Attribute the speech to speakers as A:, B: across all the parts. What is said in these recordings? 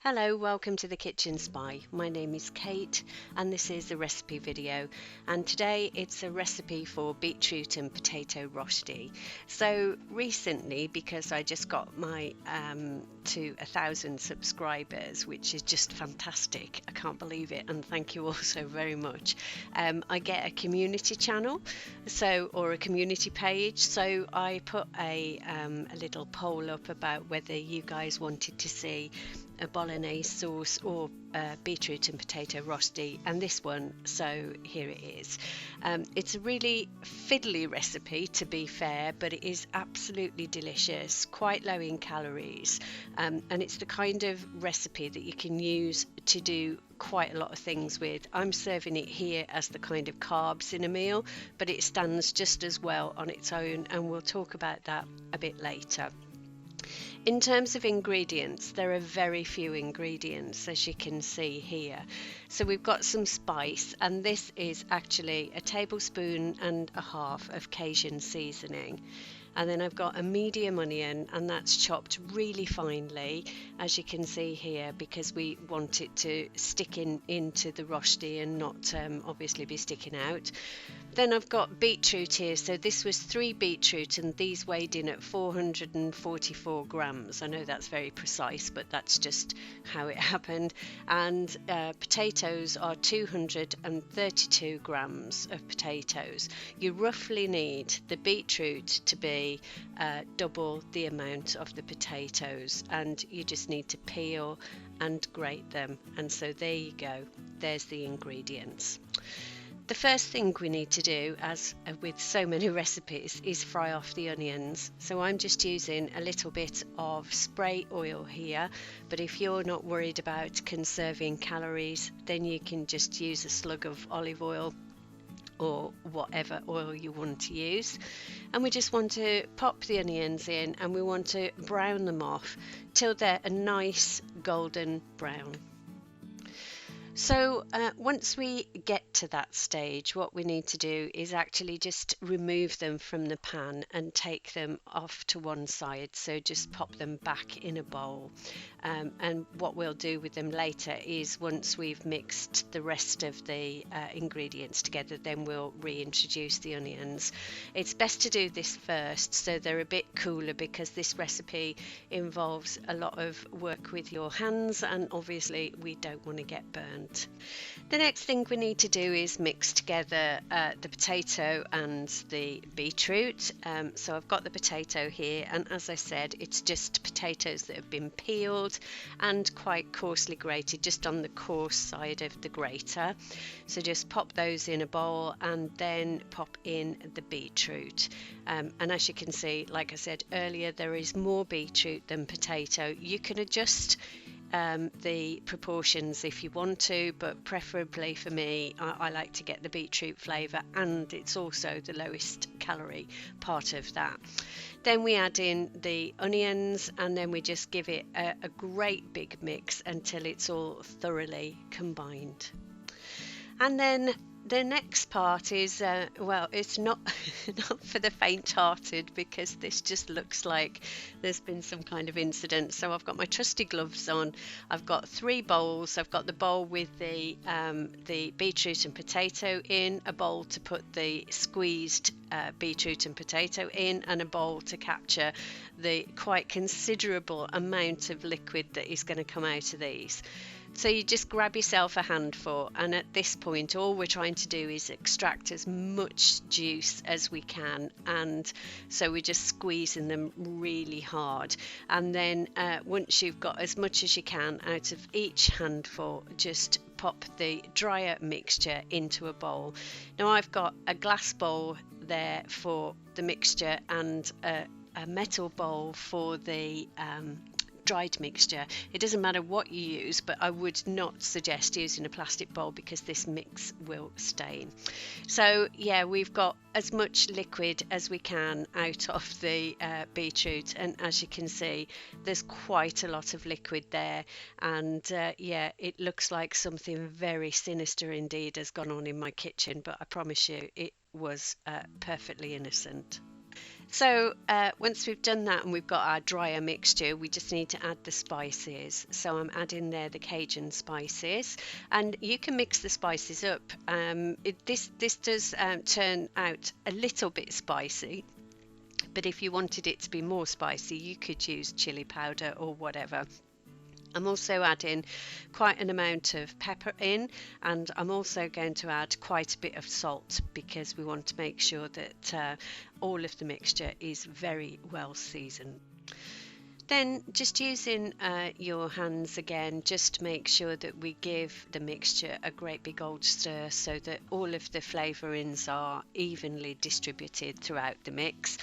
A: Hello, welcome to the Kitchen Spy. My name is Kate and this is a recipe video, and today it's a recipe for beetroot and potato rosti. So recently, because I just got my to 1,000 subscribers, which is just fantastic, I can't believe it, and thank you all so very much. I get a community channel, or a community page, so I put a little poll up about whether you guys wanted to see a bolognese sauce or beetroot and potato rosti, and this one, so here it is. It's a really fiddly recipe, to be fair, but it is absolutely delicious, quite low in calories, and it's the kind of recipe that you can use to do quite a lot of things with. I'm serving it here as the kind of carbs in a meal, but it stands just as well on its own, and we'll talk about that a bit later. In terms of ingredients, there are very few ingredients, as you can see here. So we've got some spice, and this is actually a tablespoon and a half of Cajun seasoning. And then I've got a medium onion, and that's chopped really finely, as you can see here, because we want it to stick into the rosti and not obviously be sticking out. Then I've got beetroot here, so this was 3 beetroot and these weighed in at 444 grams. I know that's very precise, but that's just how it happened. And potatoes are 232 grams of potatoes. You roughly need the beetroot to be double the amount of the potatoes, and you just need to peel and grate them. And so there you go, there's the ingredients. The first thing we need to do, as with so many recipes, is fry off the onions. So I'm just using a little bit of spray oil here, but if you're not worried about conserving calories, then you can just use a slug of olive oil or whatever oil you want to use. And we just want to pop the onions in, and we want to brown them off till they're a nice golden brown. So once we get to that stage, what we need to do is actually just remove them from the pan and take them off to one side. So just pop them back in a bowl. And what we'll do with them later is, once we've mixed the rest of the ingredients together, then we'll reintroduce the onions. It's best to do this first so they're a bit cooler, because this recipe involves a lot of work with your hands, and obviously we don't want to get burned. The next thing we need to do is mix together the potato and the beetroot. So I've got the potato here, and as I said, it's just potatoes that have been peeled and quite coarsely grated, just on the coarse side of the grater. So just pop those in a bowl and then pop in the beetroot. And as you can see, like I said earlier, there is more beetroot than potato. You can adjust the proportions if you want to, but preferably for me, I like to get the beetroot flavour, and it's also the lowest calorie part of that. Then we add in the onions, and then we just give it a great big mix until it's all thoroughly combined. And then the next part is, well, it's not not for the faint-hearted, because this just looks like there's been some kind of incident. So I've got my trusty gloves on. I've got 3 bowls. I've got the bowl with the beetroot and potato in, a bowl to put the squeezed beetroot and potato in, and a bowl to capture the quite considerable amount of liquid that is going to come out of these. So you just grab yourself a handful, and at this point all we're trying to do is extract as much juice as we can, and so we're just squeezing them really hard. And then once you've got as much as you can out of each handful, just pop the drier mixture into a bowl. Now I've got a glass bowl there for the mixture, and a metal bowl for the dried mixture. It doesn't matter what you use, but I would not suggest using a plastic bowl, because this mix will stain. So yeah, we've got as much liquid as we can out of the beetroot, and as you can see, there's quite a lot of liquid there, and yeah, it looks like something very sinister indeed has gone on in my kitchen, but I promise you it was perfectly innocent. So once we've done that and we've got our drier mixture, we just need to add the spices. So I'm adding there the Cajun spices, and you can mix the spices up. This does turn out a little bit spicy, but if you wanted it to be more spicy, you could use chili powder or whatever. I'm also adding quite an amount of pepper in, and I'm also going to add quite a bit of salt because we want to make sure that all of the mixture is very well seasoned. Then just using your hands again, just make sure that we give the mixture a great big old stir so that all of the flavourings are evenly distributed throughout the mix.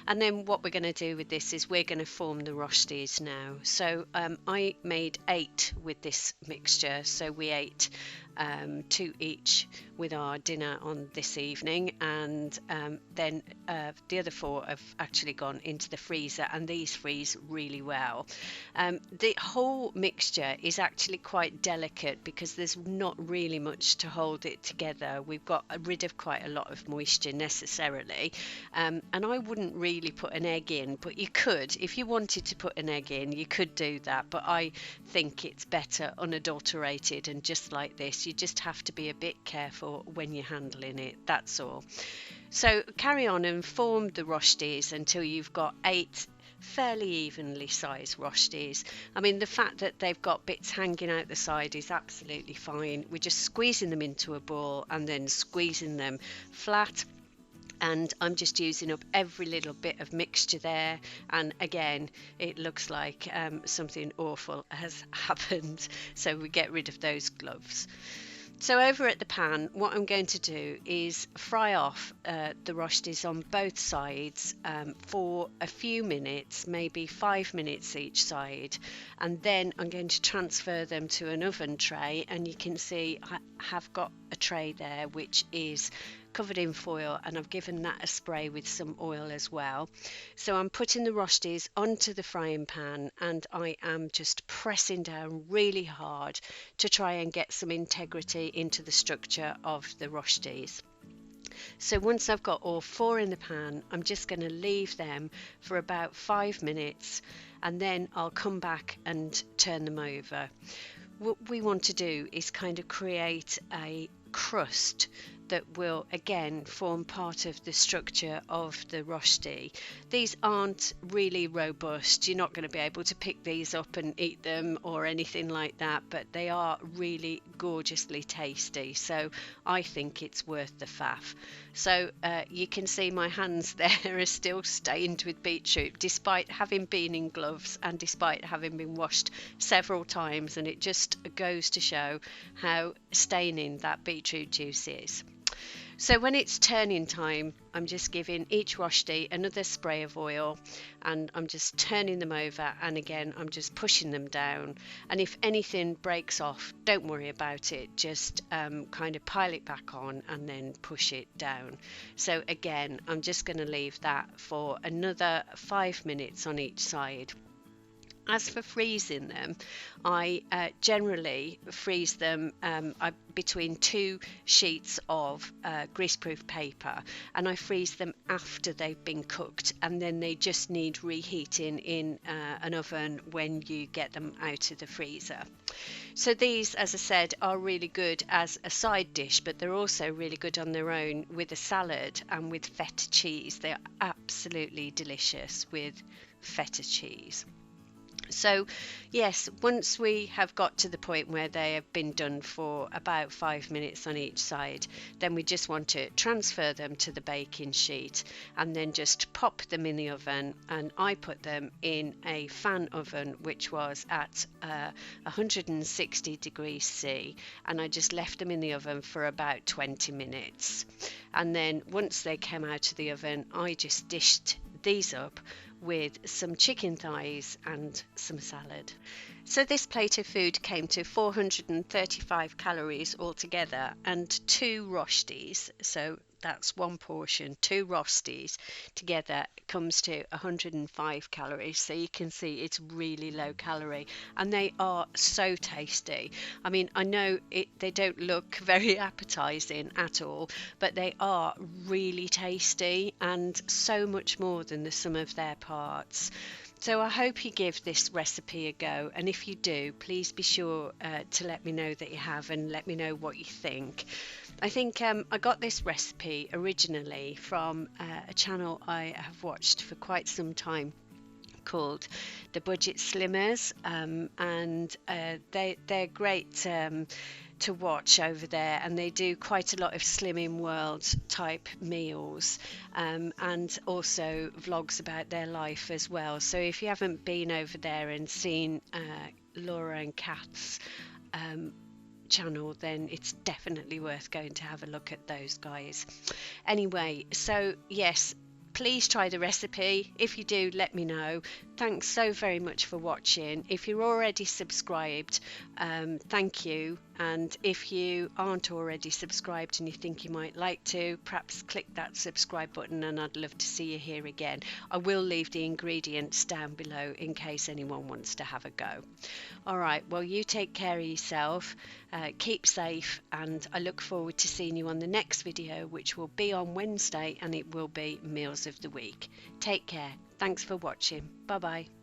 A: And then what we're going to do with this is we're going to form the rostis now. So I made 8 with this mixture, so we ate 2 each with our dinner on this evening, and then the other 4 have actually gone into the freezer, and these freeze really well. The whole mixture is actually quite delicate because there's not really much to hold it together. We've got rid of quite a lot of moisture necessarily, and I wouldn't really put an egg in, but you could. If you wanted to put an egg in, you could do that, but I think it's better unadulterated, and just like this, you just have to be a bit careful when you're handling it, that's all. So carry on and form the rostis until you've got 8 fairly evenly sized rostis. I mean, the fact that they've got bits hanging out the side is absolutely fine. We're just squeezing them into a ball and then squeezing them flat, and I'm just using up every little bit of mixture there, and again it looks like something awful has happened, so we get rid of those gloves. So over at the pan, what I'm going to do is fry off the rostis on both sides for a few minutes, maybe 5 minutes each side, and then I'm going to transfer them to an oven tray, and you can see I have got a tray there which is covered in foil, and I've given that a spray with some oil as well. So I'm putting the rostis onto the frying pan, and I am just pressing down really hard to try and get some integrity into the structure of the rostis. So once I've got all 4 in the pan, I'm just going to leave them for about 5 minutes, and then I'll come back and turn them over. What we want to do is kind of create a crust that will again form part of the structure of the rosti. These aren't really robust. You're not going to be able to pick these up and eat them or anything like that, but they are really gorgeously tasty, so I think it's worth the faff. So you can see my hands there are still stained with beetroot despite having been in gloves and despite having been washed several times, and it just goes to show how staining that beetroot juice is. So when it's turning time, I'm just giving each rosti another spray of oil, and I'm just turning them over, and again I'm just pushing them down, and if anything breaks off, don't worry about it, just kind of pile it back on and then push it down. So again, I'm just going to leave that for another 5 minutes on each side. As for freezing them, I generally freeze them between 2 sheets of greaseproof paper, and I freeze them after they've been cooked, and then they just need reheating in an oven when you get them out of the freezer. So these, as I said, are really good as a side dish, but they're also really good on their own with a salad and with feta cheese. They're absolutely delicious with feta cheese. So yes, once we have got to the point where they have been done for about 5 minutes on each side, then we just want to transfer them to the baking sheet and then just pop them in the oven. And I put them in a fan oven which was at 160 degrees C, and I just left them in the oven for about 20 minutes. And then once they came out of the oven, I just dished these up with some chicken thighs and some salad. So this plate of food came to 435 calories altogether and 2 rostis, so that's one portion, 2 rostis together comes to 105 calories. So you can see it's really low calorie, and they are so tasty. I mean, I know they don't look very appetizing at all, but they are really tasty and so much more than the sum of their parts. So I hope you give this recipe a go, and if you do, please be sure to let me know that you have, and let me know what you think. I think I got this recipe originally from a channel I have watched for quite some time called the Budget Slimmers, and they're great to watch over there, and they do quite a lot of Slimming World type meals, and also vlogs about their life as well. So if you haven't been over there and seen Laura and Kat's channel, then it's definitely worth going to have a look at those guys. Anyway, so yes, please try the recipe. If you do, let me know. Thanks so very much for watching. If you're already subscribed, thank you. And if you aren't already subscribed and you think you might like to, perhaps click that subscribe button, and I'd love to see you here again. I will leave the ingredients down below in case anyone wants to have a go. All right, well, you take care of yourself, keep safe, and I look forward to seeing you on the next video, which will be on Wednesday, and it will be Meals of the Week. Take care. Thanks for watching. Bye bye.